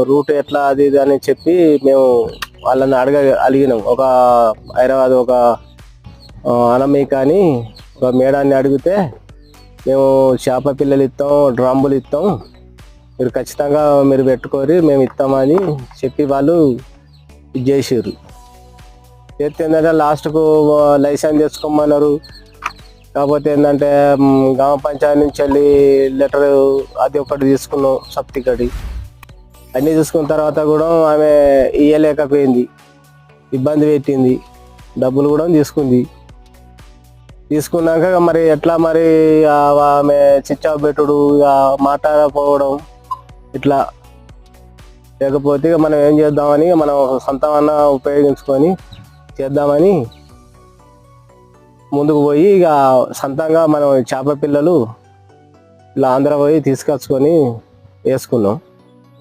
Route ఎట్లా అది ఇది అని చెప్పి మేము వాళ్ళని అడిగినాం. ఒక హైదరాబాద్ ఒక అనమీ కానీ ఒక మేడాన్ని అడిగితే మేము చేప పిల్లలు ఇస్తాం, డ్రమ్ములు ఇస్తాం, మీరు ఖచ్చితంగా మీరు పెట్టుకోరి మేము ఇస్తామని చెప్పి వాళ్ళు ఇది చేసారు. చేస్తే ఏంటంటే లాస్ట్కు లైసెన్స్ తెచ్చుకోమన్నారు. కాకపోతే ఏంటంటే గ్రామ పంచాయతీ నుంచి వెళ్ళి లెటర్ అది ఒకటి తీసుకున్నాం, సబ్సిడీ అన్నీ తీసుకున్న తర్వాత కూడా ఆమె ఇయ్యలేకపోయింది, ఇబ్బంది పెట్టింది, డబ్బులు కూడా తీసుకున్నాక మరి ఎట్లా మరి ఆమె చిచ్చా పెట్టుడు, ఇక మాట్లాడకపోవడం ఇట్లా లేకపోతే ఇక మనం ఏం చేద్దామని మనం సొంతమన్నా ఉపయోగించుకొని చేద్దామని ముందుకు పోయి ఇక సొంతంగా మనం చేప పిల్లలు ఇలా ఆంధ్ర పోయి తీసుకొచ్చుకొని వేసుకున్నాం.